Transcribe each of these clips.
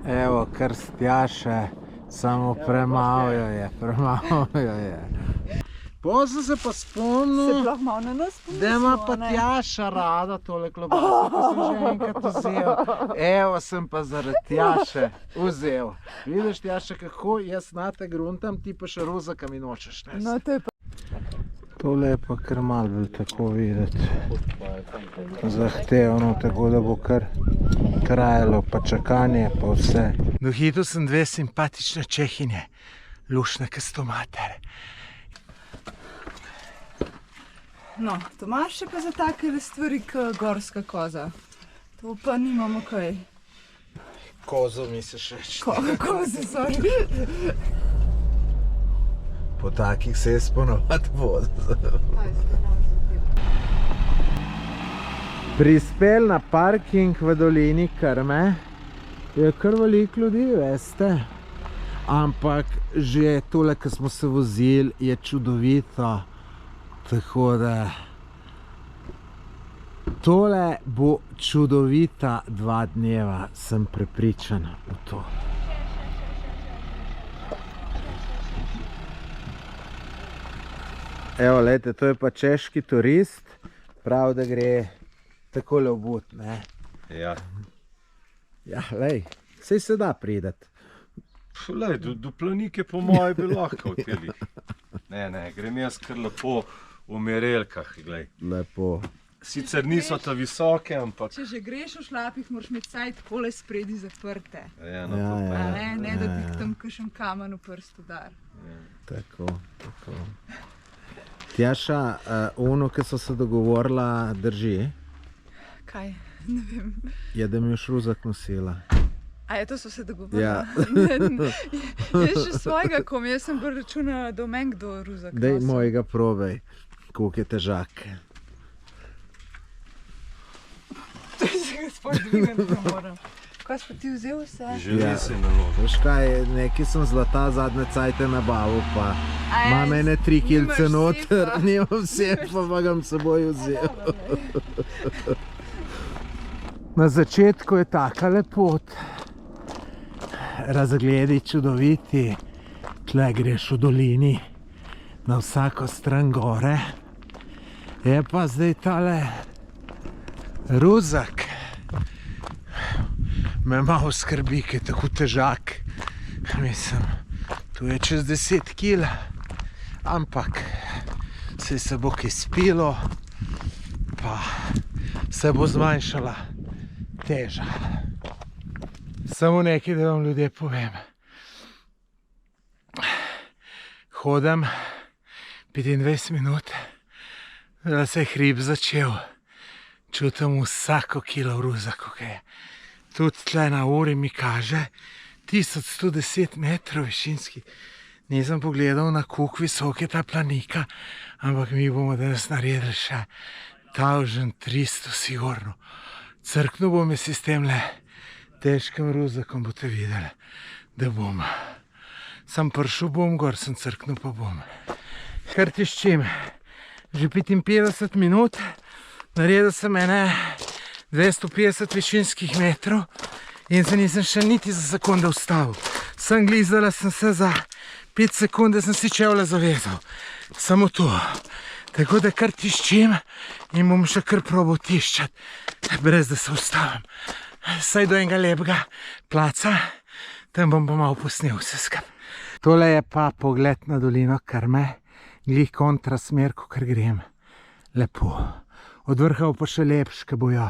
Evo, krstjaše, samo premalo jo je. Potem sem se pa spomnil, da ima pa Tjaša rada tole klobaso, ko sem že enkrat vzel. Evo, sem pa zaradi Tjaše vzel. Vidiš, Tjaša, kako jaz nate gruntam, ti pa še rozaka mi nočeš nesti. No, to je pa... Tole je pa kar malo bil tako videti. Zahtevno, tako da bo kar trajalo, pa čakanje, pa vse. Dohitil sem dve simpatične Čehinje, lušne kastomatere. No, Tomaž je pa za take stvari kot gorska koza. To pa nimamo kaj. Kozo misliš reči? Koze, sorry. Po takih se je sponovati vozil. Prispel na parking v dolini Krme je kar veliko ljudi, veste. Ampak že tole, ko smo se vozili, je čudovito. Tako da tole bo čudovita 2 dneva, sem prepričan v to. Evo, lejte, to je pa češki turist, prav, da gre takole obut, ne? Ja. Ja, lej, saj se da prideti. Lej, do Planike po moje bi lahko hoteli. Ne, grem jaz kar lepo v merelkah, glej. Lepo. Sicer niso ta visoke, ampak... Če že greš v šlapih, moraš imeti vsaj takole spredi zaprte. Ja, no, to pa. Ne, da ti tam kakšen kamen v prst udar. Tako. Tjaša, ono, ki so se dogovorila, drži? Kaj? Ne vem. Je, da mi je šruzak nosila. A je to so se dogovorila? Ja. Jaz še svojega kom, jaz sem bolj računala, da meni kdo ruzak nosil. Dej mojega probej, koliko je težak. To se ga sploh dvigati ne moram. Kaj si pa ti vzel vse? Želi se naložiti. Veš kaj, nekaj sem zlata zadnje cajte nabavil, pa imam ene 3 kilce noter, nimam vse, pa ga s seboj vzel. Na začetku je taka lepot. Razgledi čudoviti, tle greš v dolini, na vsako stran gore. Je pa zdaj tale ruzak. Me malo skrbi, ker je tako težak. Mislim, tu je čez 10 kil, ampak se bo kaj spilo, pa se bo zmanjšala teža. Samo nekaj, da vam ljudje povem. Hodim 25 minut, da se je hrib začel. Čutim vsako kilo v ruzaku, kaj je. Tudi tle na uri mi kaže 1110 metrov višinski. Nisem pogledal, na koliko visok je ta Planika, ampak mi bomo danes naredili še 1300 sigurno. Crknil bom jaz s temle težkim ruzakom, boste videli, da bom. Sam prišel bom gor, sem crknil pa bom. Kar tiščim, že 55 minut, naredil sem ene 250 višinskih metrov in se nisem še niti za sekunde ustavil. Sem glizala sem se za 5 sekund, da sem si čevlje zavezal. Samo to. Tako da kar tiščim in bom še kar probal tiščati, brez da se ustavim. Saj do enega lepega placa, tam bom pa malo posnel vse skupaj. Tole je pa pogled na dolino Krme, glih kontrasmer, kakor grem. Lepo. Od vrha pa še lepš, ko bojo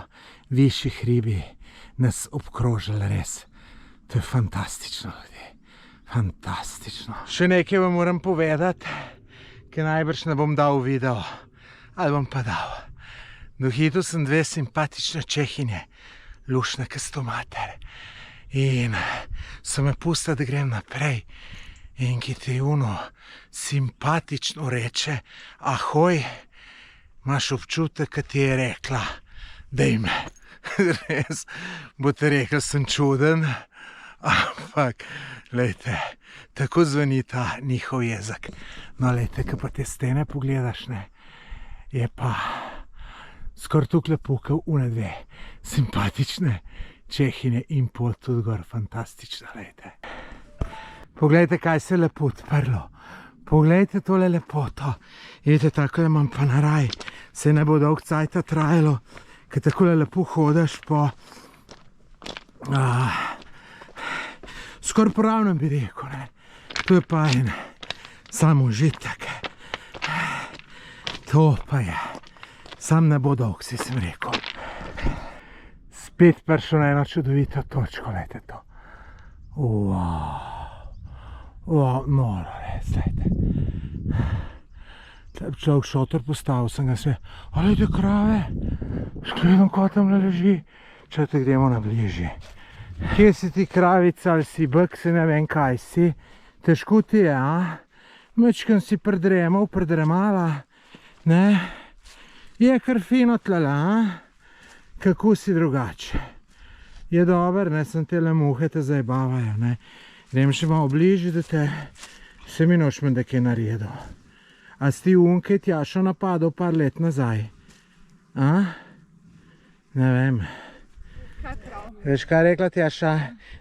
višji hribi nas obkrožili, res. To je fantastično, ljudje. Fantastično. Še nekaj vam moram povedati, ki najbrž ne bom dal video. Ali bom pa dal. Dohitil sem dve simpatične Čehinje, lušne kastomatere. In so me pustili, da grem naprej. In ki ti uno simpatično reče, ahoj, imaš občutek, ki ti je rekla, dej me. Res, boste rekli, sem čuden, ampak, lejte, tako zveni ta njihov jezik. No, lejte, ko pa te stene pogledaš, ne, je pa skoraj tukaj lepo, kot une dve simpatične Čehinje in pot tudi gor, fantastično, glejte. Poglejte, kaj se je lepo odprlo. Poglejte tole lepoto. Vidite, takole imam pa na raj. Se ne bo dolg cajta trajalo, ker takole lepo hodaš po... Skoraj po ravnem bi rekel, ne. To je pa en sam užitek. To pa je. Sam ne bo dolg, si sem rekel. Spet prišel na eno čudovito točko, gledajte to. Noro res, gledajte. Tle bi človek šotor postavil, sem ga sve. A gledajte krave, skledam, ko tam leži. Če te gremo na bližje. Kje si ti kravica ali si bek, se ne vem kaj si. Težko ti je, a? Mečkam si predremala, ne? Je kar fino tlele, a? Kako si drugače? Je dober, ne, sem tele muhe te zajebavajo, ne. Grem še malo bližje, da te se mi noč da kaj naredil. A si ti unke Tjašo napadal par let nazaj? A? Ne vem. Veš, kaj je rekla Tjaša?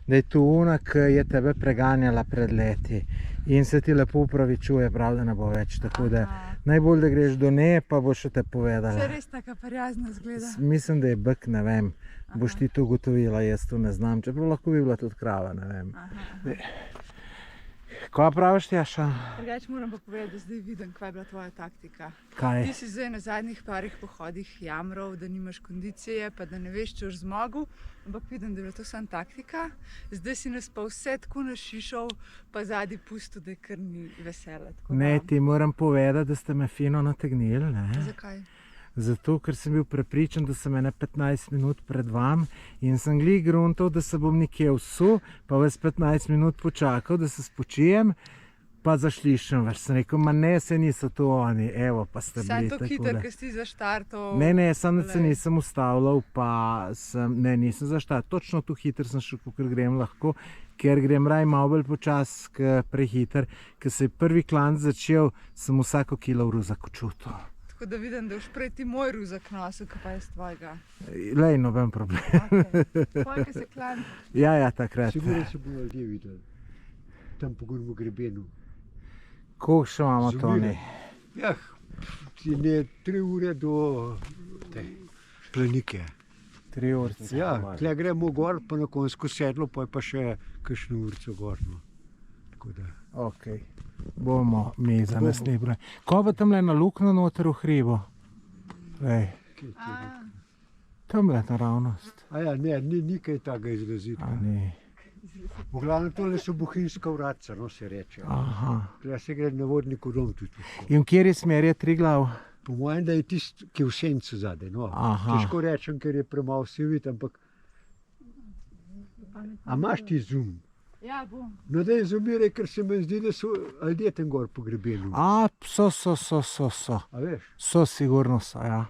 Da je tu una, ki je tebe preganjala pred leti in se ti lepo upravičuje, prav, da ne bo več. Tako da najbolj, da greš do nje, pa bo še te povedala. Se res taka prijazna zgleda. Mislim, da je bek, ne vem. Boš ti to ugotovila, jaz to ne znam. Čeprav lahko bi bila tudi krava, ne vem. Kaj praviš, Tjaša? Drugače moram pa povedati, da zdaj vidim, kaj je bila tvoja taktika. Kaj? Ti si zdaj na zadnjih parih pohodih jamral, da nimaš kondicije, pa da ne veš, če boš zmogel, ampak vidim, da je bila to samo taktika. Zdaj si nas pa vse tako našišal, pa zadnji pustil, da je kar ni vesela. Ne, ti moram povedati, da ste me fino nategnili, ne? Zakaj? Zato, ker sem bil prepričan, da sem ene 15 minut pred vam in sem glih gruntal, da se bom nekje vsul, pa vas 15 minut počakal, da se spočijem, pa zašlišem več. Sem rekel, ma ne, se niso to oni, evo, pa ste bili. Sam to hiter, ker si zaštartal. Ne, sam se nisem ustavljal, pa sem, ne, nisem zaštartal. Točno tu hiter sem šel, ker grem lahko, ker grem raj malo bolj počas, prehiter. Ker se je prvi klanc začel, sem vsako kilo v ruzak čutil. Tako da vidim, da boš prej ti moj ruzak nosil, kaj pa je s tvojega. Lej, noben problem. Tvojega se klan. Ja, takrat. Sigurno se bomo ljudje videli, tam po Gornjem grebenu. Koliko še imamo to ne? Jah, ne 3 ure do Planike. 3 urce. Ja, tle gremo gor, pa na konjsko sedlo, pa je pa še kakšno urco gor. Ok, bomo mi za naslednji broj. Ko bo tamle na luknjo noter v hribu? Lej. Tamle naravnost. A ja, ne, ni kaj takega izrazitega. A ni. V glavnem tole so bohinjska vratca, no se reče. Aha. Tukaj se gre na vodniku dom tudi. In v kateri smer je Triglav? Po mojem, da je tisti, ki je v sencu zadaj, no. Aha. Težko rečem, ker je premalo vsi vid, ampak... A imaš ti zoom? Ja, bom. No daj zoomiraj, ker se mi zdi, da so ljudje tam gor po grebenu. A, so. A veš? So, sigurno so, ja.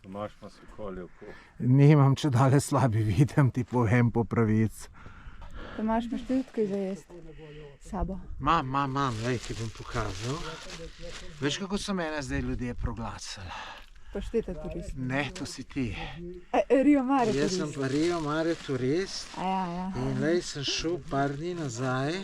Imaš pa se kolje v pol. Nimam, če dale slabi vidim, ti povem po pravic. Tomaž, imaš tudi kaj za jesti? Sabo. Mam, lej, ti bom pokazal. Veš, kako so mene zdaj ljudje proglasili? Pašteta turist. Ne, to si ti. Rio Mare turist. Jaz sem pa Rio Mare turist. Ja. In lej, sem šel par dni nazaj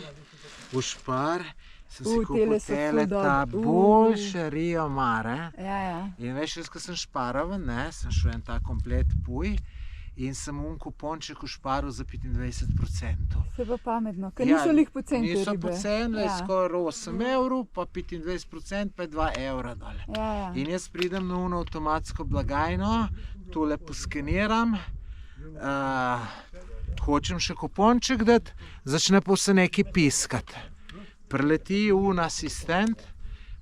v Špar, sem si kupil tele so tele ful ta dobri. boljše Rio Mare. Ja. In veš, jaz, ko sem šparoven, ne, sem šel en ta komplet puj in sem kuponček v Šparu za 25%. Se pa pametno, ker niso lih poceni te ribe. Niso poceni, skoraj 8 evrov, pa 25%, pa je 2 evra dole. Ja. In jaz pridem na uno avtomatsko blagajno, tole poskeniram, hočem še kuponček dati, začne pa se nekaj piskati. Prileti un asistent,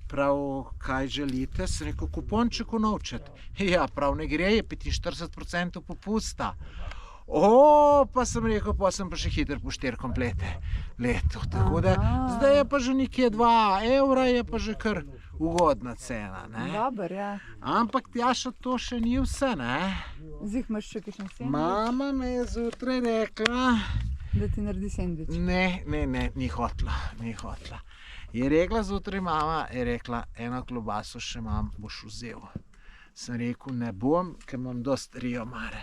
prav, kaj želite, sem rekel, kuponček unovčati. Ja, prav ne gre, je 45% popusta. Pa sem rekel, pa sem pa še hiter po 4 komplete leto. Tako da, zdaj je pa že nekje 2 evra, je pa že kar ugodna cena, ne. Dober, ja. Ampak Tjaša, to še ni vse, ne. Zih imaš še kakšen sendvič? Mama me je zjutraj rekla, da ti naredi sendvič. Ne, ni hotla. Je rekla zjutraj mama, je rekla, eno klobaso še imam, boš vzel. Sem rekel, ne bom, ker imam dosti Rio Mare.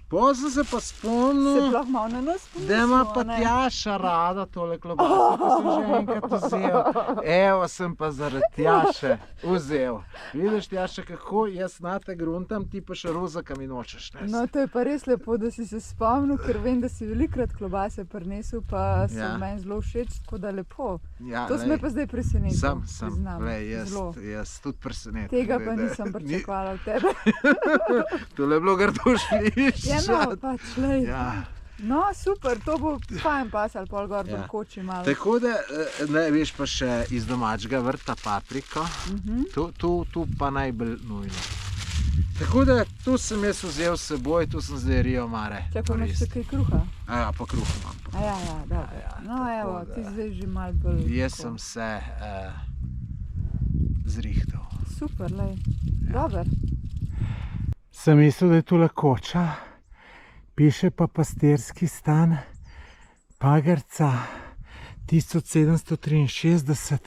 Potem sem se pa spomnil, Se sploh malo na nas da ima pomislil, pa a ne? Tjaša rada tole klobaso, ki sem že enkrat vzel. Evo sem pa zaradi Tjaše vzel. Vidiš, Tjaša, kako jaz na te gruntam, ti pa še rozaka mi nočeš nesti. No, to je pa res lepo, da si se spomnil, ker vem, da si velikrat klobase prinesel, pa so Ja. meni zelo všeč, tako da lepo. Ja, To si me pa zdaj presenetil. Sem, priznam. lej, Zelo. jaz tudi presenetil. Tega pa da- nisem ni- pričakovala od tebe. Tole je bilo grdo šliščati. Ja, no, pač, lej. Ja. No, super, to bo fajn pasal, pol gor Ja. koči malo. Tako da, ne, veš pa še iz domačega vrta papriko, tu pa najbolj nujno. Tako da, tu sem jaz vzel s seboj, tu sem zdaj Rio Mare. Čakaj, imaš še kaj kruha? Ja, pa kruh imam. A ja, dobro. No, tako evo, da- ti zdaj že malo bolj... Jaz tako. sem se zrihtal. Super, lej. Dober. Sem mislil, da je tule koča, piše pa pastirski stan Pagarca 1763.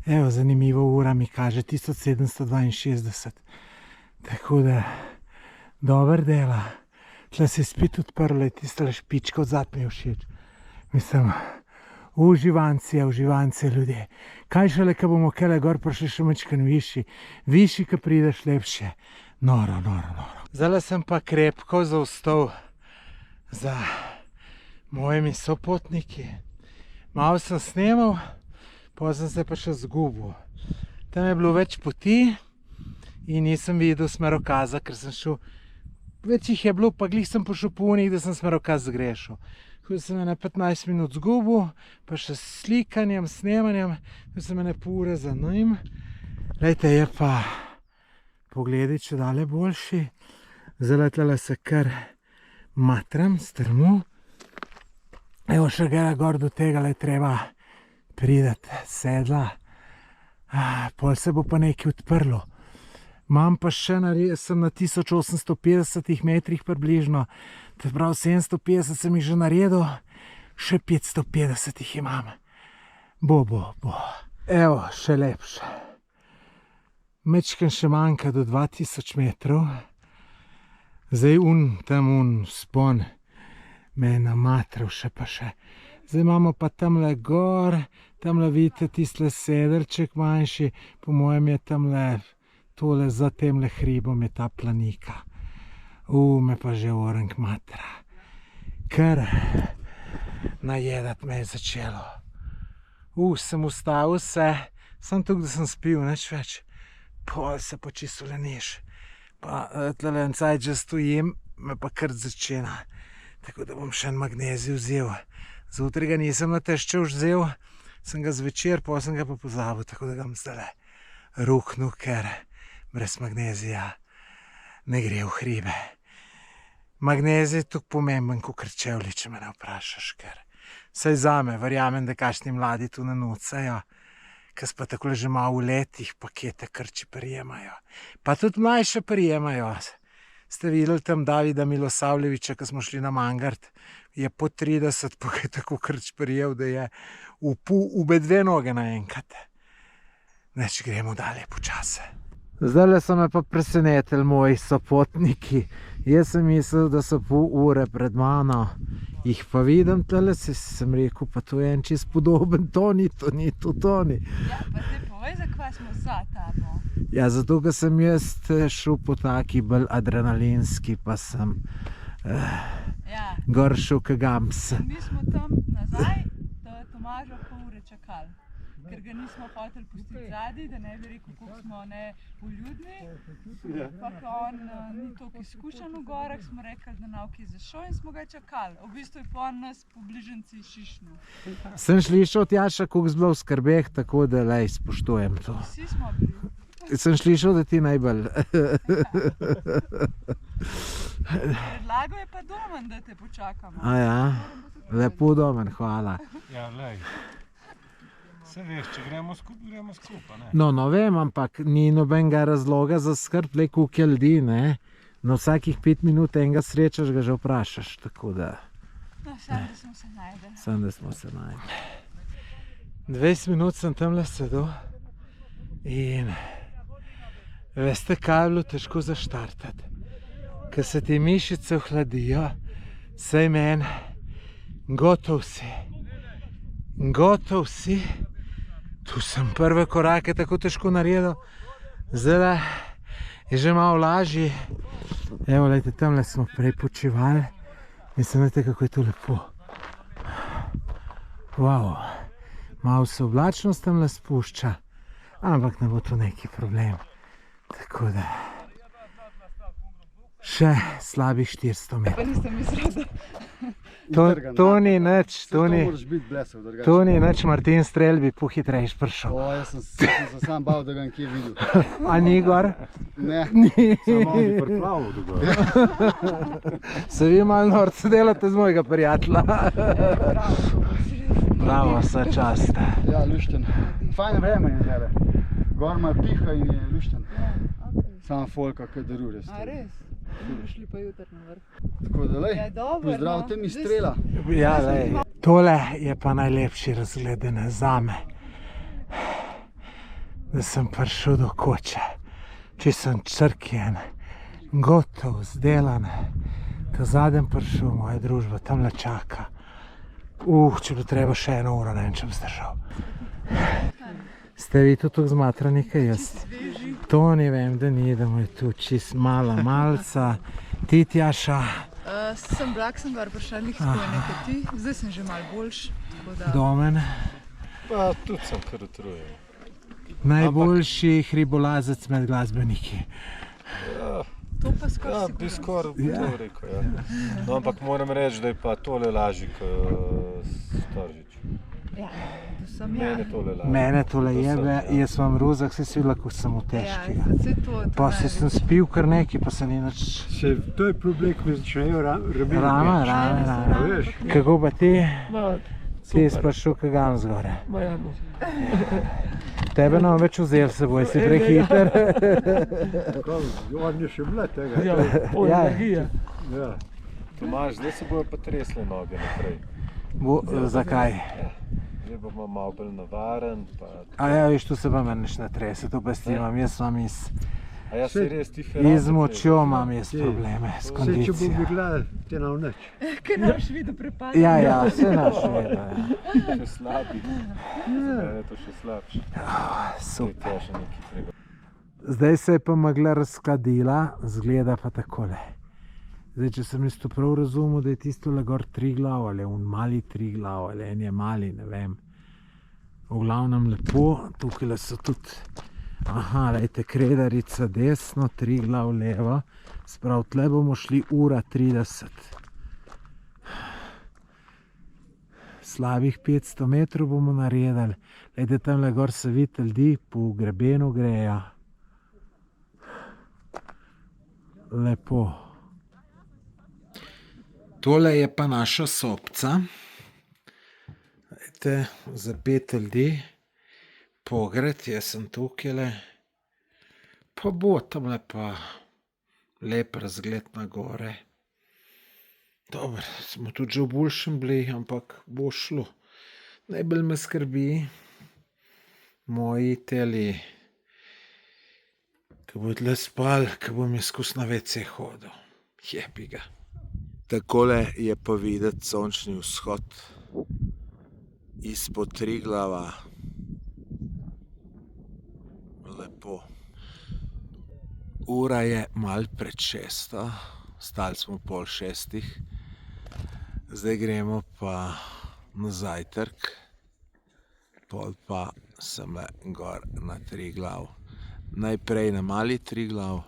Evo, zanimivo ura mi kaže 1762. Tako da, dober dela. Tle se je spet odprlo, je tista špička od zad mi je všeč. Mislim, uživanci ljudje. Kaj šele, ko bomo kele gor prišli še mečkan višji. Višji, ko prideš, lepše. Noro. Zdaj sem pa krepko zaostal za mojimi sopotniki. Malo sem snemal, potem sem se pa še zgubil. Tam je bilo več poti in nisem videl smerokaza, ker sem šel, več jih je bilo, pa glih sem pošel po unih, da sem smerokaz zgrešil. Tako sem ene 15 minut zgubil, pa še s slikanjem, snemanjem, da sem ene pol ure za njim. Glejte, je pa pogledi čedalje boljši. Zdaj tle se kar matram, strmu. Evo še gara gor do tega le treba prideti sedla. Pol se bo pa nekaj odprlo. Imam pa še, sem na 1850 metrih približno, to prav 750 sem jih že naredil, še 550 jih imam. Bo. Evo, še lepše. Mečken še manjka do 2000 metrov. Zdaj tam spon me je namatral še pa še. Zdaj imamo pa tamle gor, tamle vidite tistle sedrček manjši, po mojem je tamle tole za temle hribom je ta planika. Me pa že orenk matra. Kar najedat me je začelo. Sem ustavil se, sem tukaj, da sem spil, nič več. Pol se pa čisto leniš. Pa tlele en cajt že stojim, me pa kar začena. Tako da bom še en magnezij vzel. Zjutraj ga nisem nateščev vzel, sem ga zvečer, pa sem ga pa pozabil, tako da ga bom zdajle ruknil, ker brez magnezija ne gre v hribe. Magnezij je tako pomemben, kot čevlji, če me ne vprašaš, ker saj zame, verjamem, da kakšni mladi tu ne nucajo, ker pa tako že malo v letih pakete krči prijemajo. Pa tudi mlajše prijemajo. Ste videli tam Davida Milosavljeviča, ko smo šli na Mangart, je po 30, pa je tako krč prijel, da je ube dve noge naenkrat. Neč gremo dalje počase. Zdajle so me pa presenetili moji sopotniki. Jaz sem mislil, da so pol ure pred mano. Jih pa vidim tale, sem rekel, pa to je en čist podoben Toni. Ja, pa zdaj povej, zakaj smo za tabo. Ja, zato, ker sem jaz šel po taki bolj adrenalinski, pa sem gor šel k Gams. Mi smo tam nazaj, da je Tomaža pol ure čakali. Ker ga nismo hoteli pustiti zadaj, da ne bi rekel, koliko smo poljudni. Pa ko on ni toliko izkušen v gorah, smo rekli, da nauki zašel in smo ga čakali. V bistvu je pa on nas po bližnjici šišnil. Sem slišal Tjaša, koliko je bilo v skrbeh, tako da lej, spoštujem to. Vsi smo bili. Sem slišal, da ti najbolj. Predlagal je pa Domen, da te počakamo. Ja, lepo Domen, hvala. Ja, lej. Se veš, če gremo skupaj, ne? No, vem, ampak ni nobenega razloga za skrb, le koliko je ljudi, ne? Na vsakih 5 minut enega srečaš, ga že vprašaš, tako da... No, sam, da smo se najdeli. Sam, da smo se najdeli. 20 minut sem tamle sedel in Veste, kaj je bilo težko zaštartati? Ko se ti mišice ohladijo, saj meni, gotov si. Gotov si. Tu sem prve korake tako težko naredil, zdaj je že malo lažji. Evo, lejte, tamle smo prej počivali. Mislim, veste, kako je to lepo. Wow. Malo se oblačnost tamle spušča, ampak ne bo to neki problem. Tako da še slabih 400 metrov. Pa nisem mislila, da... To ni nič, to ni... moraš biti blesav, drugače. To ni nič, Martin Strel bi pohitrejš prišel. O, jaz sem se sam bal, da ga nekje videl. A ni gor? Ne. Ni. Samo bi priplavil dogor. Se vi malo norce delate z mojega prijatelja. Bravo, vsa čast. Ja, lušten. Fajn vreme je zdaj. Gor ima piha in je lušten. Sam folka, kaj daruje. A res? Bomo šli pa jutri na vrh. Tako da, lej, Ja, dobro, pozdravite no. mi Strela. Ja, lej. Tole je pa najlepši razgledene zame. Da sem prišel do koče. Če sem črkjen, gotov, zdelan. Ta zadnjem prišel, moja družba tamle čaka. Če bo treba še 1 uro, ne vem, če bom zdržal. Ste vi tu tako zmatrani, kaj jaz? To ne vem, da ni, da mu je tu čist mala malca. Ti, Tjaša? Sem blag, sem gor prišla njih tako nekaj ti. Zdaj sem že malo boljš. Tako da... Domen. Pa tudi sem kar utrujen. Najboljši hribolazec med glasbeniki. To pa skoraj Ja, sigurno. bi skoraj to rekel, ja. No, ampak moram reči, da je pa tole lažje kot Storžič. Ja, da sem ja. Mene tole lažje. Mene tole To sem, jebe, ja. jaz vam ruzak, se si lahko samo Ja, težkega. saj to Pa se sem spil kar nekaj, pa se ni nič... To je problem, ko mi začnejo ramena. Rama. Veš? Kako pa ti? Ti si prišel kagam zgore. Tebe nam več vzel s seboj, si prehiter. On je še bila tega. Ja, Ja. Tomaž, zdaj se bojo pa tresle noge naprej. zakaj? Zdaj bomo malo bolj navaren, pa... A ja, viš, tu se pa meni nič ne trese, to pa imam, jaz imam A ja, si res ti ferati? iz močjo imam jaz probleme s Vse, če bo kondicijo. bila, te nam nič. Kaj naš video prepada. Ja, vse naše vedo. Še slabi. Za mene je to še slabše. Super. Ja, še nekaj treba. Zdaj se je pa megla razkladila, zgleda pa takole. Zdaj, če sem jaz to prav razumel, da je tisto le gor Triglav, ali un mali Triglav, ali en je mali, ne vem. V glavnem lepo, tukaj so tudi, aha, lejte, Kredarica desno, Triglav levo, sprav tle bomo šli 1:30. Slabih 500 metrov bomo naredili, lejte, tamle gor se vidi ljudi, po grebenu grejo. Lepo. Tole je pa naša sopca. Lejte, za 5 ljudi. Pogred, jaz sem tukajle. Pa bo tamle pa lep razgled na gore. Dobro, smo tudi že v boljšem bili, ampak bo šlo. Najbolj me skrbi moji teli, ko bo tle spal, ko bom jaz skozi na WC hodil. Jebi ga. Takole je pa videti sončni vzhod izpod Triglava. Lepo. Ura je malo pred 6, stali smo 5:30. Zdaj gremo pa na zajtrk, pol pa semle gor na Triglav. Najprej na mali Triglav,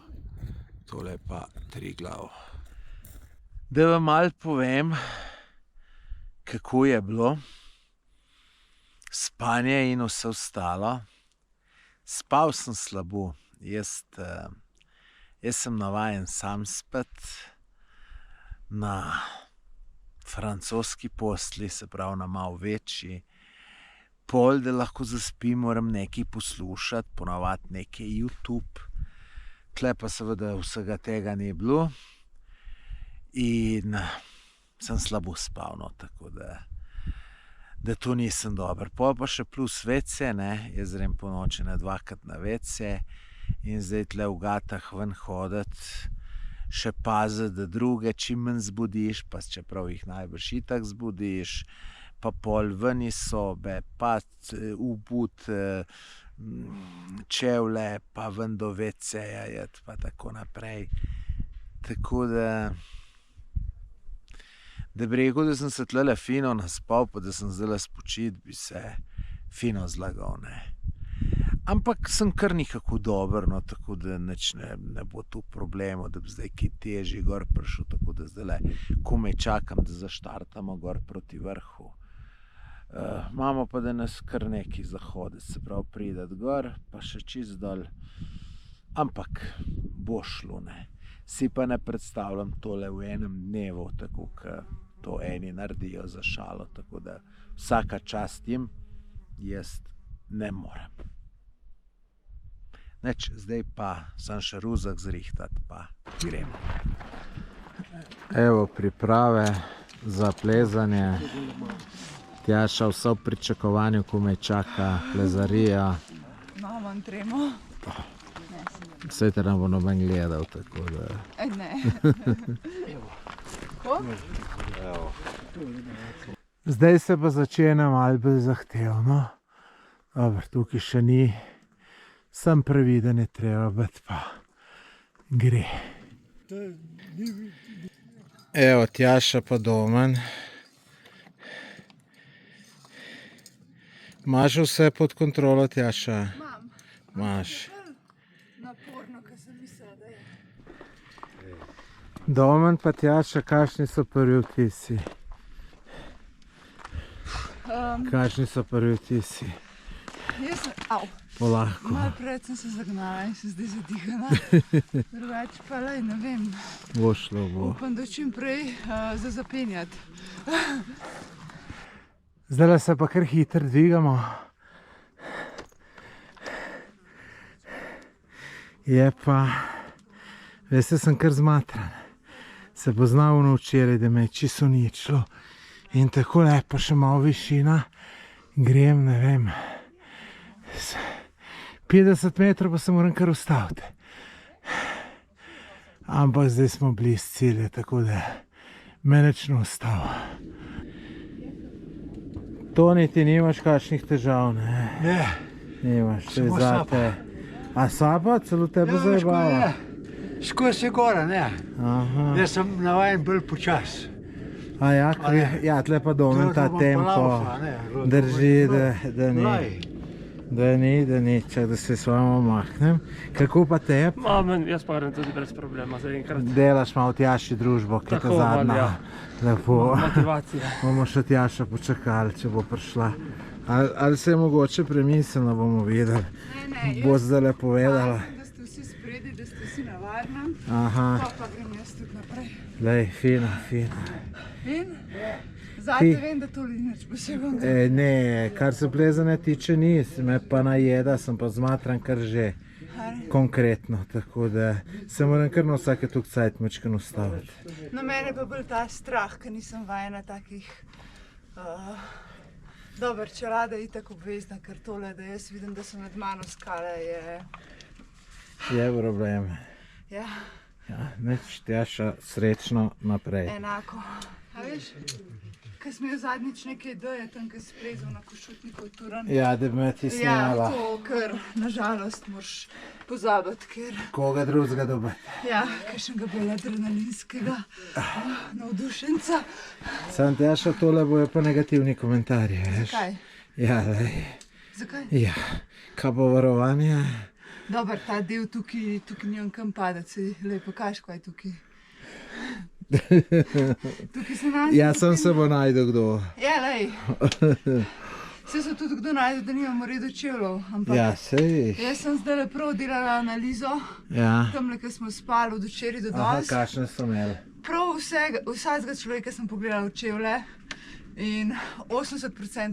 tole pa Triglav. Da vam malo povem, kako je bilo spanje in vse ostalo. Spal sem slabo, jaz sem navajen sam spet na francoski postelji, se pravi na malo večji. Pol, da lahko zaspim, moram nekaj poslušati, ponavadi nekaj YouTube. Tle pa seveda vsega tega ni bilo in sem slabo spal, no, tako da to nisem dober. Pol pa še plus WC, ne, jaz grem po noči na 2-krat na WC in zdaj tle v gatah ven hoditi, še paziti, da druge čim manj zbudiš, pa čeprav jih najbrž itak zbudiš, pa pol ven iz sobe, pa ubud čevlje, pa ven do WC-ja jet, pa tako naprej. Tako da bi rekel, da sem se tlele fino naspal, pa da sem zdaj spočit, bi se fino zlagal, ne. Ampak sem kar nekako dober, no, tako da nič ne bo tu problemov, da bi zdaj kaj težji gor prišel, tako da zdaj komaj čakam, da zaštartamo gor proti vrhu. Imamo pa danes kar nekaj zahodec, se pravi pridati gor, pa še čist dol, ampak bo šlo, ne. Si pa ne predstavljam tole v enem dnevu, tako kot to eni naredijo za šalo, tako da vsaka čast jim, jaz ne morem. Neč, zdaj pa sem še ruzak zrihtati, pa gremo. Evo priprave za plezanje. Tjaša vse v pričakovanju, ko me čaka plezarija. Imam tremo. Vse te nam bo noben gledal, tako da... Ne. Ko? Zdaj se pa začne malo bolj zahtevno. Dobro, tukaj še ni. Sem previden je treba biti, pa gre. Evo, Tjaša pa Domen. Imaš vse pod kontrolo, Tjaša? Imam. Imaš. Naporno, kar sem mislila, da je. Domen pa Tjaša, kakšni so prvi vtisi? Kakšni so prvi vtisi? Jaz sem, Polahko. malo pred sem se zagnala in sem zdaj zadihana. Drugače pa lej, ne vem. Bo šlo, bo. Upam, da čim prej za zapenjati. Zdaj se pa kar hitro dvigamo. Je pa, veste, sem kar zmatran. Se poznal včeraj, da me je čisto uničilo. In tako lepo še malo višina. Grem, ne vem, 50 metrov pa se moram kar ustaviti. Ampak zdaj smo blizu cilja, tako da me nič ne ustava. Toni, ti nimaš kakšnih težav, ne? Ne, Nimaš, to je Samo zate. A sapa? Celo tebe zajebala? skozi je gora, ne. Aha. Jaz sem navajen bolj počas. A ja, ja, tle pa Domen ta tempo drži, da ni, čak da se s vama mahnem. Kako pa teb? Jaz pa grem tudi brez problema zaenkrat. Delaš malo Tjaši družbo, ki je ta Tako, zadnja. ja. Lepo. Motivacija. Bomo še Tjaša počakali, če bo prišla. Ali se je mogoče premislila, bomo videli. Ne, Bo zdaj povedala. da ste vsi spredi, da ste vsi na varnem. Aha, Pa grem jaz tudi naprej. lej, fino. In? Zate vem, da to ni nič posebnega. Ne, kar se plezanja tiče ni, me pa najeda, sem pa zmatran kar že konkretno, tako da se moram kar na vsake tuk cajt majčkeno ustaviti. Na mene pa bolj ta strah, ker nisem vajena takih... Dober, čelada je itak obvezna, ker tole, da jaz vidim, da so nad mano skale, je... Je problem. Ja, Ja, neč Tjaša, srečno naprej. enako. A veš, ko sem imel zadnjič neke ideje, tam, ko si plezal na Košutnikov Turan. Ja, da bi me ti Ja, snimala. to, ker nažalost moraš pozabiti, ker... Koga drugega dobiti. Ja, kakšnega bolj adrenalinskega navdušenca. Sam Tjaša, tole bojo pa negativni komentarji, veš? Kaj? Ja, lej. Zakaj? Ja, kaj bo varovanje? Dober, ta del tukaj nimam kam padati, si lepo kaš, kaj je tukaj. Tukaj se najdem. Ja, sem se bo najdel kdo. Ja, lej. Se so tudi kdo najdel, da nimamo redu čevljev, ampak Ja, sej. jaz sem zdaj prav delala analizo, Ja. tamle, ko smo spali od včeraj do Aha, danes. kakšne so imeli. Prav vsakega človeka sem pogledala v čevlje in 80%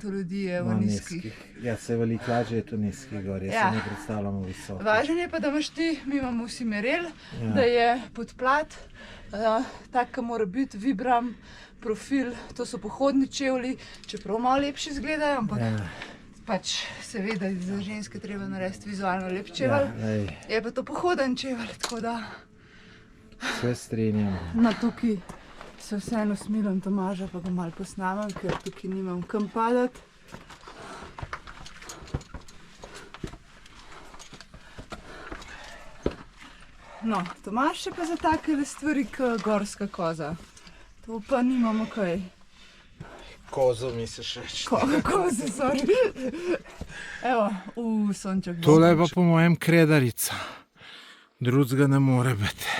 ljudi je v nizkih. Ja, se veliko lažje je to nizkih gor, jaz Ja. se ne predstavljamo visoko. Važno je pa, da imaš ti, mi imamo vsi merel, da je podplat, tak, ki mora biti, vibram, profil, to so pohodni čevlji, čeprav malo lepši izgledajo, ampak Ja. pač seveda za ženske treba narediti vizualno lep čevelj. Je pa to pohoden čevelj, tako da Sve strinjam. na tukaj se vseeno smilim Tomaža, pa ga malo posnamem, ker tukaj nimam kam padati. No, Tomaž je pa za take stvari kot gorska koza. To pa nimamo kaj. Kozo misliš reči. Koze, sorry. Evo, sonček. Tole je pa po mojem kredarica. Drugega ne more biti.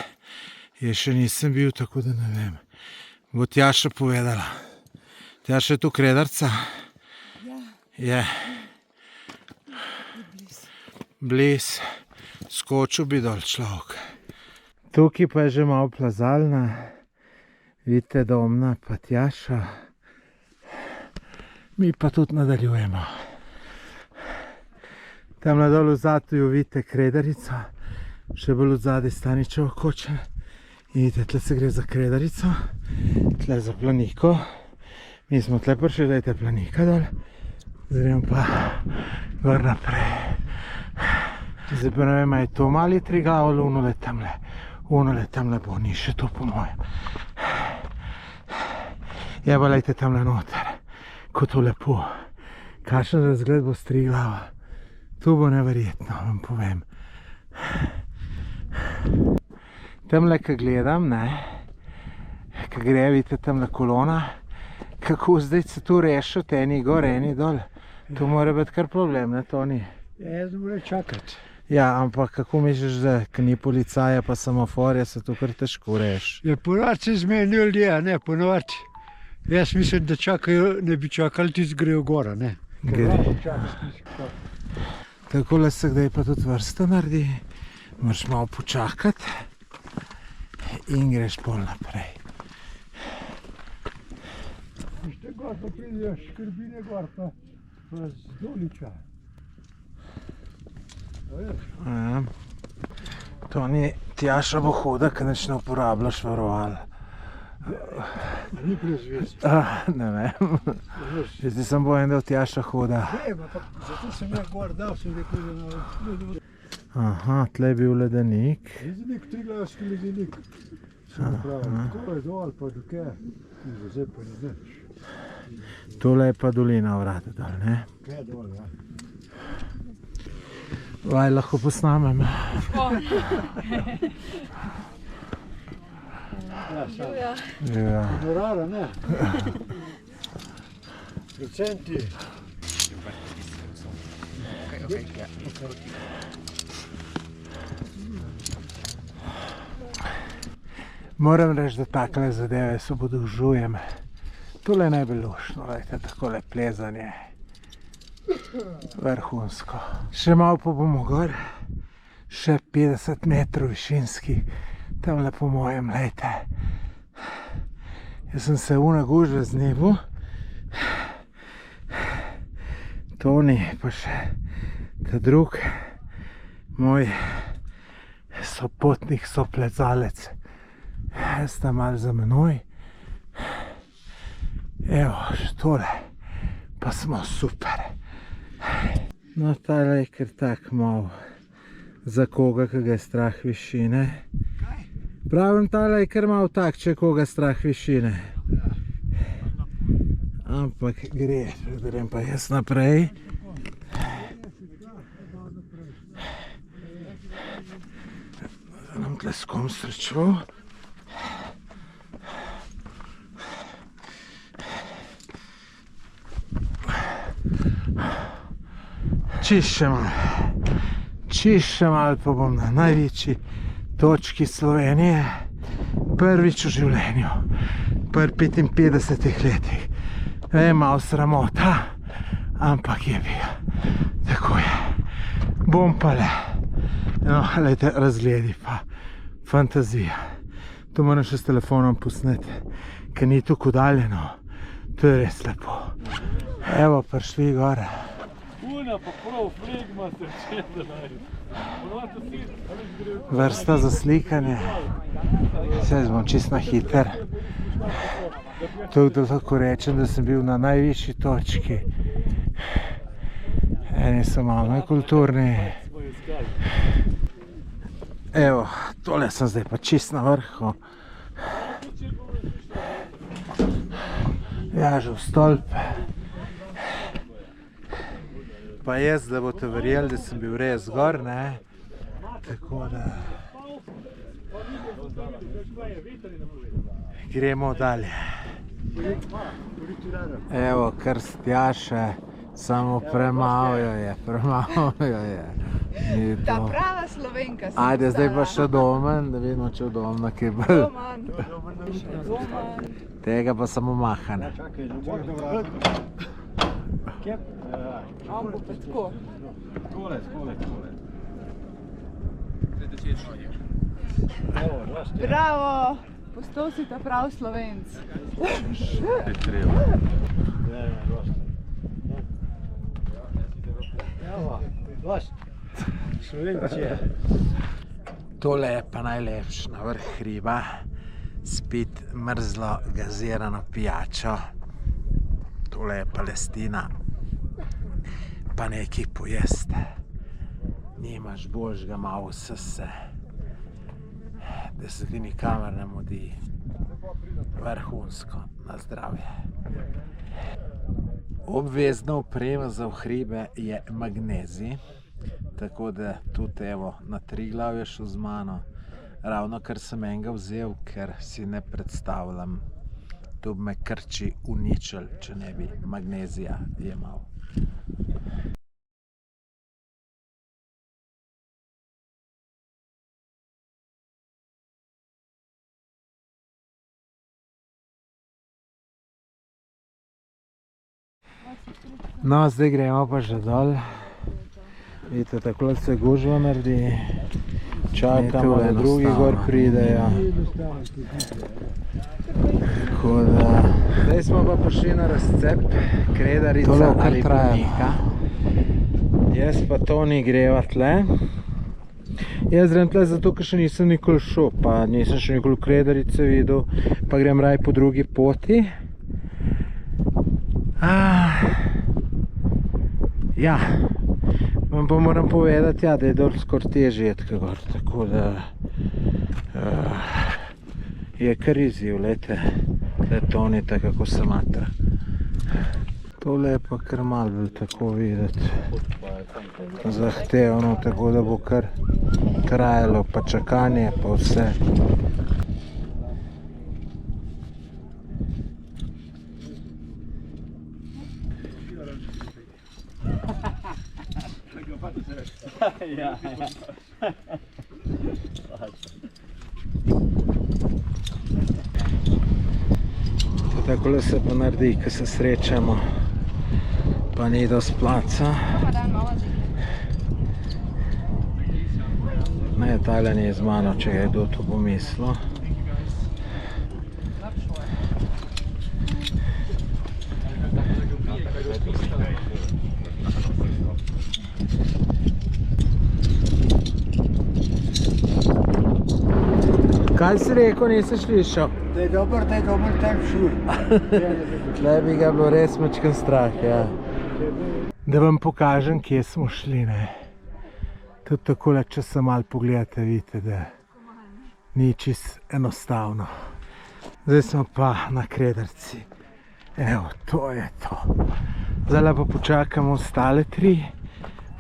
Jaz še nisem bil, tako da ne vem. Bo Tjaša povedala. Tjaša, je tu kredarca? Je. Bliz. Skočil bi dol človek. Tukaj pa je že malo plazalna. Vidite, Domna pa Tjaša. Mi pa tudi nadaljujemo. Tamle dol v Zatuju vidite kredarico. Še bolj od zadaj Staničevo koče. In vidite, tle se gre za kredarico. Tle za planiko. Mi smo tle prišli, dajte planika dol. Zdaj pa gor naprej. Zdaj pa ne vem, je to mali Triglav ali unole tamle. Unole tamle bo, ni še to po mojem. Je pa lejte tamle noter. Ko to lepo. Kakšen razgled bo s Triglava. To bo neverjetno, vam povem. Tamle, ko gledam, ko gre, vidite tamle kolona, kako zdaj se tu rešiti, eni gor, eni dol. To mora biti kar problem, ne, Toni? Jaz ne morem čakati. Ja, ampak kako misliš, da ko ni policaja pa semaforja, se to kar težko reši? Ja, ponovadi se zmenijo ljudje, ne, ponovadi. Jaz mislim, da čakajo, ne bi čakali, tisti grejo gora, ne. Gre. Takole se kdaj pa tudi vrsta naredi, moraš malo počakati in greš pol naprej. Vište gor, pa pridejo Škrbine gor, pa z Doliča. Ja. To ni Tjaša bo hoda, ker nič ne uporabljaš varoval. Ni prezvest. Ne vem. Jaz nisem bojen, da v Tjaša hoda. Ne, pa zato sem ja gor dal, sem rekel, da Aha, tle je bil ledenik. ledenik, Triglavski ledenik. Sem pravi, tako je dol, pa dokaj. Zdaj pa ni nič. Tole je pa dolina vrat dol, ne? Kaj je dol, ja. Vaj, lahko posnamem. Ja. Honorara, ne. Procenti. Moram reči, da takle zadeve se obodužujem. Tole je najbolj luštno, gledajte, takole plezanje. Vrhunsko. Še malo pa bomo gor. Še 50 metrov višinski. Tamle po mojem, gledajte. Jaz sem se unagužil z nebu. Toni pa še ta drug moj sopotnik, soplezalec. Sta malo za menoj. Evo, še tole. Pa smo super. No, tale je kar tak malo za koga, ki ga je strah višine. Pravim, tale je kar malo tak, če koga strah višine. Ampak gre, grem pa jaz naprej. Zdaj nam tle s kom srečal. Čišče malo pa bom na največji točki Slovenije. Prvič v življenju, pri 55 letih. Malo sramota, ampak je bil. Tako je. Bom pa le. No, glejte, razgledi pa. Fantazija. To moram še s telefonom posneti, ker ni tako daljeno. To je res lepo. Evo, prišli gor. Vrsta za slikanje. Zdaj bom čisto hiter. Tako da lahko rečem, da sem bil na najvišji točki Eni so malo nekulturni. Evo, tole sem zdaj pa čist na vrhu. Jažev stolp. Pa jaz, da boste verjeli, da sem bil res gor, ne. Tako da... Gremo dalje. Evo, krstjaše, samo premalo jo je. Ni Ta to. prava Slovenka sem Ajde, zdaj pa postala. še Domen, da vidimo, če v Domna kaj bolj. Doman. Doman. Tega pa samo mahane. Čakaj, da bo dobro. On bo pa tako. Skole. Bravo! Postal si ta prav Slovenc. Je treba. Tole je pa najlepše na vrh hriba. Spit mrzlo gazirano pijačo. Tole je Palestina. Pa nekaj pojesti. Nimaš božga, malo vse se. Da se ti nikamor ne mudi. Vrhunsko, na zdravje. Obvezna oprema za v hribe je magnezij. Tako da tudi evo na Triglav je šel z mano. Ravno kar sem enega vzel, ker si ne predstavljam, to bi me krči uničil, če ne bi magnezija jemal. No, zdaj gremo pa že dol. Vidite, takole se gužva naredi. Čakamo, da drugi gor pridejo. Tako da... Zdaj smo pa prišli na razcep Kredarica ali Brnika. Jaz pa Toni greva tle. Jaz grem tle zato, ker še nisem nikoli šel, pa nisem še nikoli Kredarice videl, pa grem raj po drugi poti. Ja, vam pa moram povedati, ja, da je dol skoraj težje iti gor, tako da je kar izziv, lejte, tle Tonita, kako se matra. Tole je pa kar malo bil tako videti zahtevno, tako da bo kar trajalo, pa čakanje, pa vse. Takole se pa naredi, ko se srečamo, pa ni dosti placa. Ne, tale ni z mano, če je kdo to pomislil. Kaj si rekel, nisi slišal? Da je dober tam šul. Tle bi ga bilo res mačken strah, ja. Da vam pokažem, kje smo šli, ne. Tudi takole, če se malo pogledate, vidite, da ni čist enostavno. Zdaj smo pa na Kredarci. Evo, to je to. Zdaj pa počakamo ostale tri.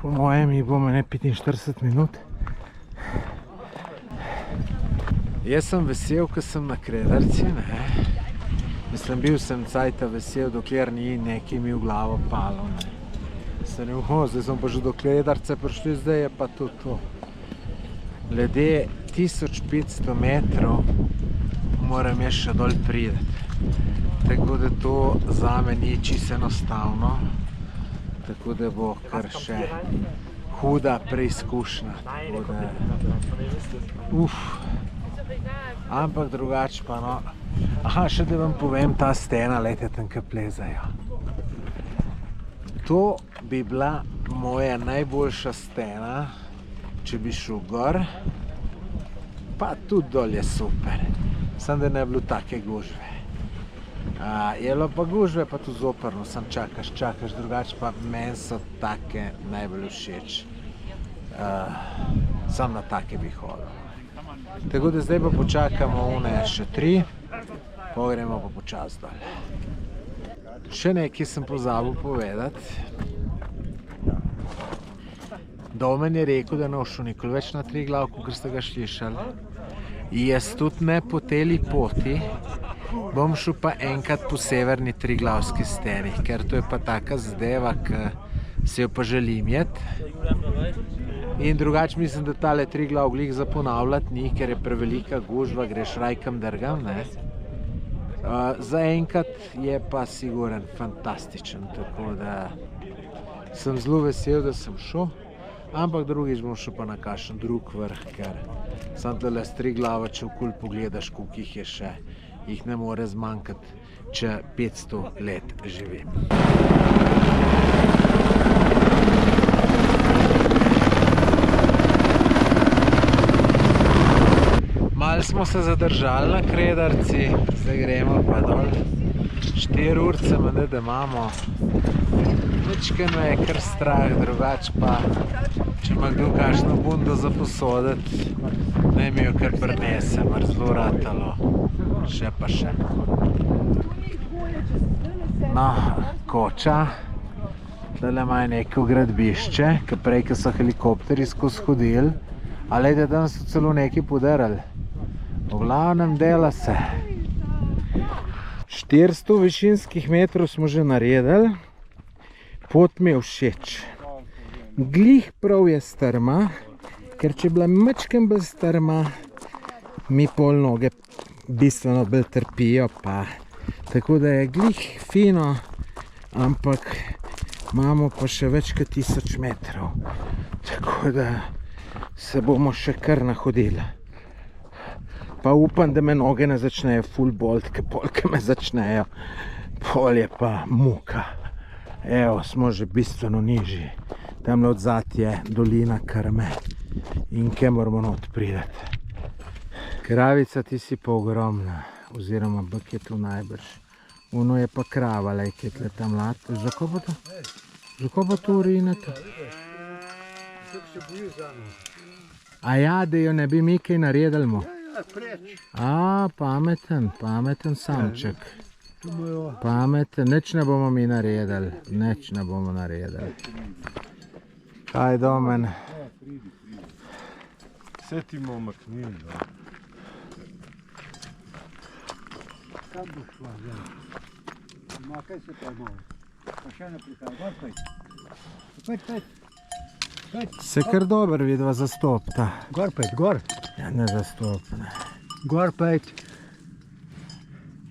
Po mojem jih bomo ne 45 minut. Jaz sem vesel, ko sem na Kredarci, ne. Mislim, bil sem cajta vesel, dokler ni nekaj mi v glavo palo, ne. Sem rekel, zdaj smo pa že do Kredarce prišli, zdaj je pa to to. Glede 1500 metrov moram jaz še dol priti. Tako da to zame ni čisto enostavno. Tako da bo kar še huda preizkušnja. Ampak drugače pa no. Aha, še da vam povem, ta stena, lejte tam, kaj plezajo. To bi bila moja najboljša stena, če bi šel gor. Pa tudi dol je super. Samo da ne bi bilo take gužve. Je bilo pa gužve, pa tu zoprno, sam čakaš, drugače pa meni so take najbolj všeč. Sam na take bi hodil. Tako da zdaj pa počakamo one še 3, pa gremo pa počas dol. Še nekaj sem pozabil povedati. Domen je rekel, da ne bo šel nikoli več na Triglav, kot ste ga slišali. Jaz tudi ne po teli poti, bom šel pa enkrat po severni Triglavski steni, ker to je pa taka zadeva, ki se jo pa želim jeti. In drugače mislim, da tale Triglav glih za ponavljati ni, ker je prevelika gužva, greš rajkam drgam, ne. Zaenkrat je pa siguren fantastičen, tako da sem zelo vesel, da sem šel. Ampak drugič bom šel pa na kakšen drug vrh, ker sam tole s Triglava, če okoli pogledaš, koliko jih je še, jih ne more zmanjkati, če 500 let živim. Malo smo se zadržali na Kredarci, zdaj gremo pa dol. 4 urce mene, da imamo. Ničkeno je kar strah, drugače pa, če ima kdo kakšno bundo za posoditi, naj mi jo kar prinese, mar zelo ratalo. Še pa še. No, Koča. Tule imajo neko gradbišče, ki prej, ko so helikopteri skozi hodili, a lejte, tam so celo nekaj podarili. V glavnem dela se. 400 višinskih metrov smo že naredili. Pot mi je všeč. Glih prav je strma, ker če je bila mačkem bolj strma, mi pol noge bistveno bolj trpijo pa. Tako da je glih fino, ampak imamo pa še več kot 1000 metrov. Tako da se bomo še kar nahodili. Pa upam, da me noge ne začnejo ful bolt, ker polke me začnejo. Pol je pa muka. Evo, smo že bistveno nižji. Tamle odzad je dolina Krme. In kje moramo not prideti. Kravica, ti si pa ogromna. Oziroma bek je tu najbrž. Ono je pa krava, lej, ki je tle tam lat. Zako pa to? Zako pa to urinete? A ja, da jo ne bi mi kaj naredili mu? A, pameten samček. Pameten, nič ne bomo mi naredili. Nič ne bomo naredili. Kaj Domen? Vse ti bomo maknili, da. Kam boš šla zdaj? Ma, kaj se pa malo? Pa še ne prihaj, gor pejt. Pejt. Se kar dober vidva zastopta. Gor pejt, gor. Ja, ne zastopne. Gor pejt.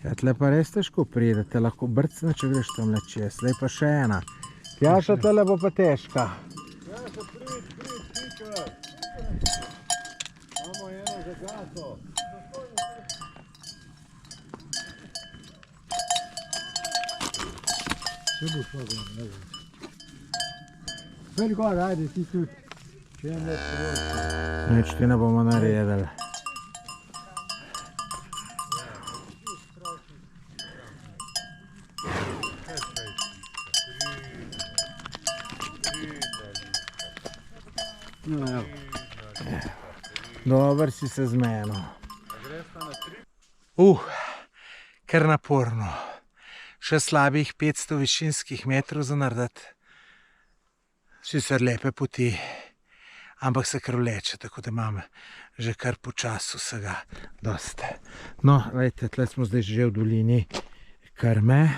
Ja, tle pa res težko pridete, lahko brcne, če greš tam le čez. Zdaj pa še ena. Tjaša, tole bo pa težka. Tjaša, prid, imamo eno zagato. Vse bo šlo gor, ne vem. Pejt gor, ajde, ti tudi. Če ne proti. Nič ti ne bomo naredili. Dober si se zmenil. Kar naporno. Še slabih 500 višinskih metrov za narediti. Sicer lepe poti, ampak se kar vleče, tako da imam že kar počas vsega dosti. No, lejte, tle smo zdaj že v dolini Krme.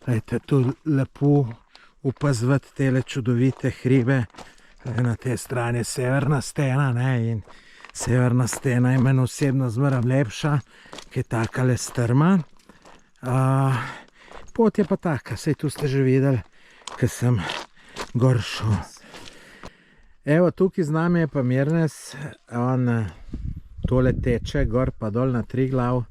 Lejte, tu lepo opazovati tele čudovite hribe. Na tej strani je severna stena, ne, in severna stena je meni osebno zmeraj lepša, ki je takale strma. Pot je pa taka, saj tu ste že videli, ko sem gor šel. Evo, tukaj z nami je pa Mirnes, on tole teče gor pa dol na Triglav.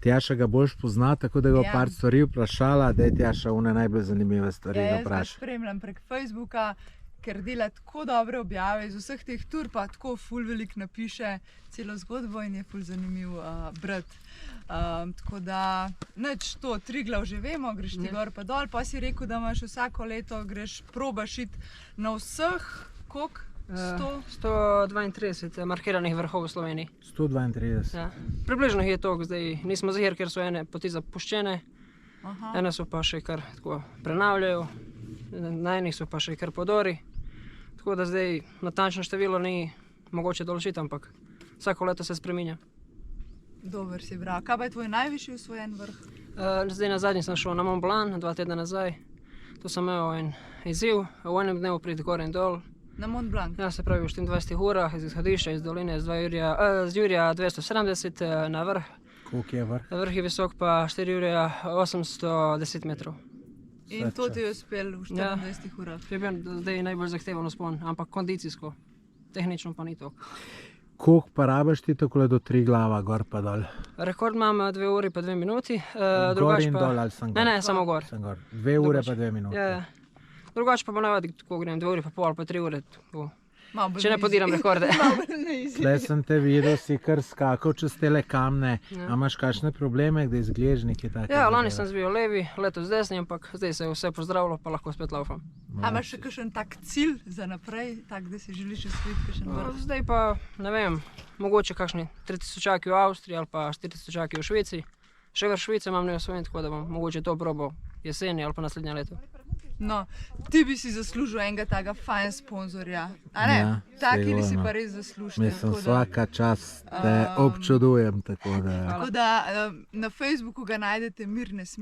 Tjaša ga boljš pozna, tako da ga Ja. par stvari vprašala, da je Tjaša une najbolj zanimive stvari Ja, jaz ga vpraša. spremljam prek Facebooka, ker dela tako dobre objave iz vseh teh tur, pa tako ful velik napiše celo zgodbo in je ful zanimiv brati. Tako da, nič to, Triglav že vemo, greš ti gor pa dol, pa si rekel, da imaš vsako leto, greš probaš iti na vseh, koliko? 132 markiranih vrhov v Sloveniji. 132. Ja. Približno jih je toliko, zdaj nismo zihar, ker so ene poti zapuščene, ene so pa še kar tako prenavljajo, na enih so pa še kar podori. Tako da zdaj natančno število ni mogoče določiti, ampak vsako leto se spreminja. Dober si bral. Kaj pa je tvoj najvišji osvojen vrh? Zdaj na zadnji sem šel na Mont Blanc 2 tedna nazaj. Tu sem imel en izziv, v enem dnevu priti gor in dol. Na Mont Blanc? Ja, se pravi v 24 urah iz izhodišča iz doline z Jurija 270 na vrh. Koliko je vrh? Vrh je visok pa 4 Jurija 810 metrov. In to ti je uspel v 24 urah? Je bil zdaj najbolj zahteven vzpon, ampak kondicijsko, tehnično pa ni to. Koliko pa rabiš ti takole do Triglava, gor pa dol? Rekord imam 2 uri pa 2 minuti. Gor in dol ali sem gor? Ne, samo gor. 2 ure pa 2 minute. Ja. Drugače pa ponavadi tako grem 2 uri pa pol ali pa 3 ure. Če ne podiram rekorde. Tlej sem te videl, si kar skakal čez tele kamne. A imaš kakšne probleme, kdaj izgledaš nekaj takega? Ja, lani sem zbil levi, letos desni, ampak zdaj se je vse pozdravilo, pa lahko spet laufam. A imaš še kakšen tak cilj za naprej, tak, da si želiš osvojiti kakšen vrh? Zdaj pa, ne vem, mogoče kakšni 3000 v Avstriji ali pa 4000 v Švici. Še vrh Švice imam neosvojen, tako da bom mogoče to probal jeseni ali pa naslednje leto. No, ti bi si zaslužil enega takega fajn sponzorja, a ne? Ja, Takili si sigurno. pa res zaslužite. Mislim, vsaka čas te občudujem, tako da... Tako da na Facebooku ga najdete Mirnes,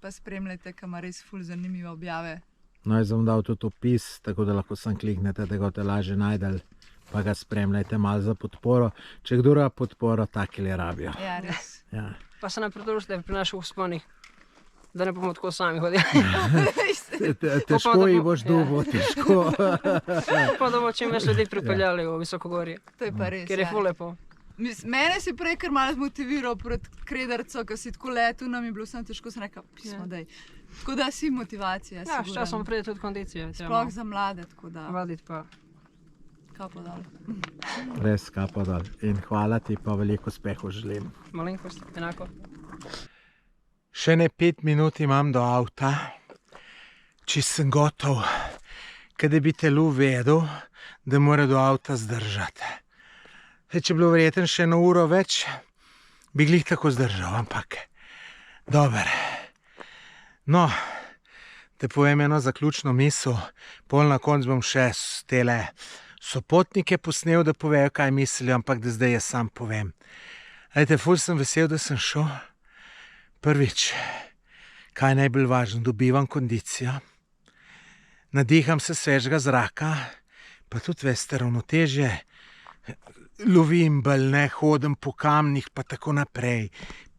pa spremljajte, ker ima res ful zanimive objave. No, jaz bom dal tudi opis, tako da lahko sam kliknete, da ga boste lažje najdeli, pa ga spremljajte malo za podporo. Če kdo rabi podporo, takili rabijo. Ja, res. Ja. Pa se nam pridružite pri naših vzponih, da ne bomo tako sami hodili. Težko jih boš dubo, težko. Pa da bomo čim več ljudi pripeljali v Visokogorje, To je pa res. ker je ful lepo. Mene si prej kar malo zmotiviral pred Krederco, ko si tako letel, nam je bilo vsem težko, sem rekel, pismo daj. Tako da si motivacija, Ja, s sigurno. časom pride tudi kondicija. Sploh za mlade, tako da Vaditi pa. kapo dol. Res kapo dol. In hvala ti, pa veliko uspehu želim. Malenkost, enako. Še ne 5 minut imam do avta, če sem gotov, kada bi telu vedel, da mora do avta zdržati. Če bi bilo verjetno še 1 uro več, bi glih tako zdržal, ampak dober. No, te povem eno zaključno misel, pol na koncu bom še tele sopotnike posnel, da povejo, kaj mislijo, ampak da zdaj jaz sam povem. Ajte, ful sem vesel, da sem šel. Prvič, kaj je najbolj važno, dobivam kondicijo, nadiham se svežega zraka, pa tudi veste ravnotežje, lovim balne, hodim po kamnih, pa tako naprej,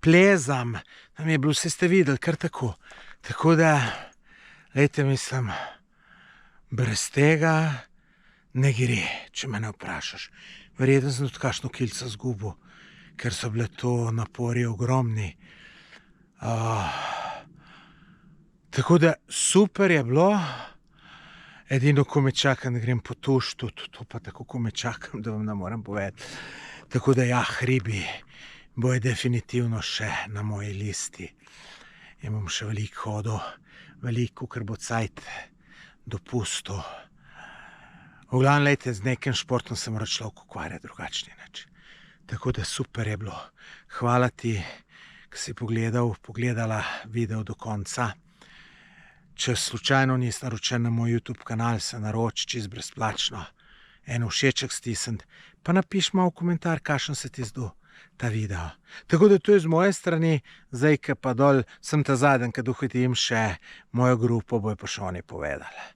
plezam, tam je bilo vse ste videli, kar tako. Tako da, lejte, mislim, brez tega ne gre, če me ne vprašaš. Verjetno sem tudi kakšno kilco zgubil, ker so bile to napori ogromni. Tako da super je bilo, edino ko me čakam, da grem po tuš, to pa tako ko me čakam, da vam ne moram povedati. Tako da ja, hribi bojo definitivno še na moji listi. In bom še veliko hodil, veliko, ker bo cajt dopustil. V glavnem, lejte, z nekim športom se mora človek ukvarjati drugačni način. Tako da super je bilo. Hvala ti, ki si pogledala video do konca. Če slučajno nisi naročen na moj YouTube kanal, se naroči čisto brezplačno. En všeček stisniti, pa napiš malo komentar, kakšen se ti zdi ta video. Tako da to je z moje strani, zdaj, ki pa dol sem ta zadnji, ki dohitim še mojo grupo, bojo pa še oni povedali.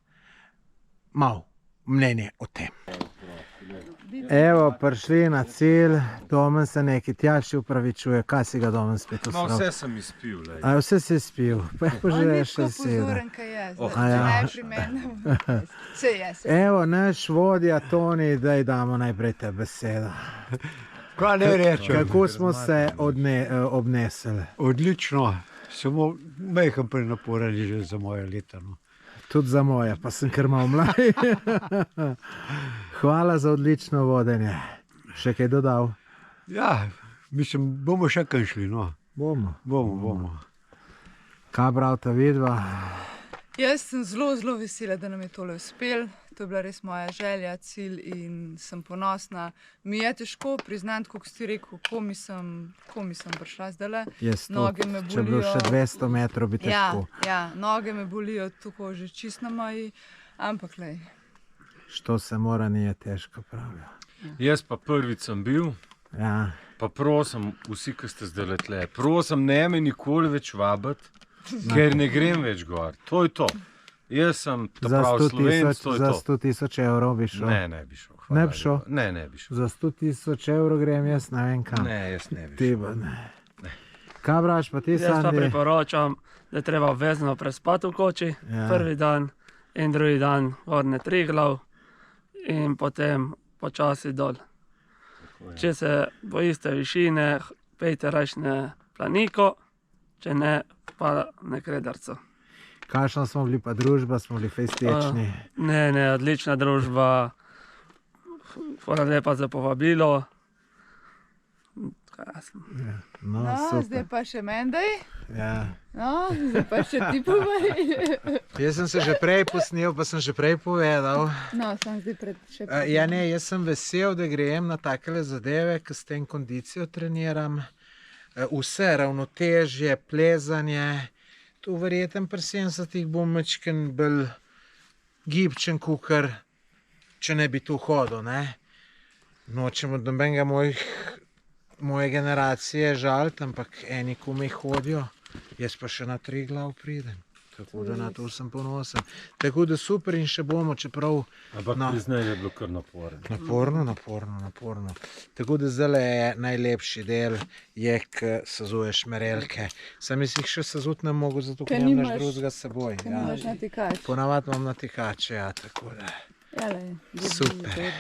Malo mnenje o tem. Evo, prišli na cilj, Domen se nekaj tjaši upravičuje, kaj si ga Domen spet No, usral? vse sem izpil, lej. A vse si spil, pa je On ni poželeš tako še seveda. pozoren, kaj je, Oh. zdaj Ja. najprej meni. Se je. Evo, naš vodja Toni, daj damo najprej te besedo. Kaj ne rečem? Kako smo se obnesli? Odlično, samo majhen prenaporen je že za moje leta. No. Tudi za moje, pa sem kar mal mlaj. Hvala za odlično vodenje. Še kaj dodal? Ja, mislim, bomo še kaj šli, no. Bomo. Kaj pravta vidva? Jaz sem zelo vesela, da nam je tole uspelo. To je bila res moja želja, cilj in sem ponosna. Mi je težko priznati, kako si rekel, komi sem prišla zdajle. Noge me bolijo. Če bi bilo še 200 metrov, bi težko. Ja, noge me bolijo tako že čisto na moji, ampak lej. Što se mora, nije težko, pravijo. Jaz pa prvič sem bil, Ja. pa prosim, vsi, ki ste zdaj tle, prosim, ne me nikoli več vabiti, ker ne grem več gor. To je to. Jaz sem Za pravi 100 Slovenc, to je za to. 100 tisoč evrov bi šel. Ne bi šel. Ne hvala bi šel? lepa. Ne bi šel. Za 100 tisoč evrov grem jaz, ne vem kam. Ne, jaz ne bi Ti šel. pa ne. Kaj braš pa ti, Jaz pa Sandi? priporočam, da je treba obvezno prespati v koči, Ja. prvi dan in drugi dan gorne Triglav in potem počasi dol. Če se bojite višine, pejte raje na planiko, če ne, pa na Kredarco. Kakšna smo bili pa družba, smo bili fejstečni. Ne, odlična družba, hvala lepa za povabilo. No, No, super. zdaj pa še Mendej. Ja. No, zdaj pa še ti povej. Jaz sem se že prej posnel, pa sem že prej povedal. No, sem zdaj še Ja, ne, jaz sem vesel, da grem na takele zadeve, ker s tem kondicijo treniram. Vse, ravnotežje, plezanje. Tu verjetno pri 70-ih bom mečken bolj gibčen, kukar, če ne bi tu hodil, ne. Nočem od nobenega moje generacije žaliti, ampak eni kumi hodijo, jaz pa še na Triglav pridem. Tako da na to sem ponosen. Tako da super in še bomo, čeprav Ampak No. priznaj, da je bilo kar naporno. naporno. Tako da zdaj je najlepši del, je, ko sezuješ merelke. Sam jaz jih še sezuti ne mogu, zato ker Ker nimaš nimaš- drugega s seboj. Kaj Ja. imaš na tikač? Ponavadi imam natikače, ja, tako da. Ja, lej, Super.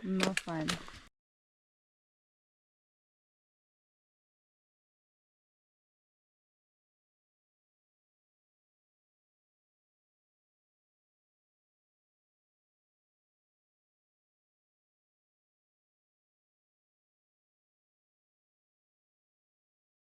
No, fajn.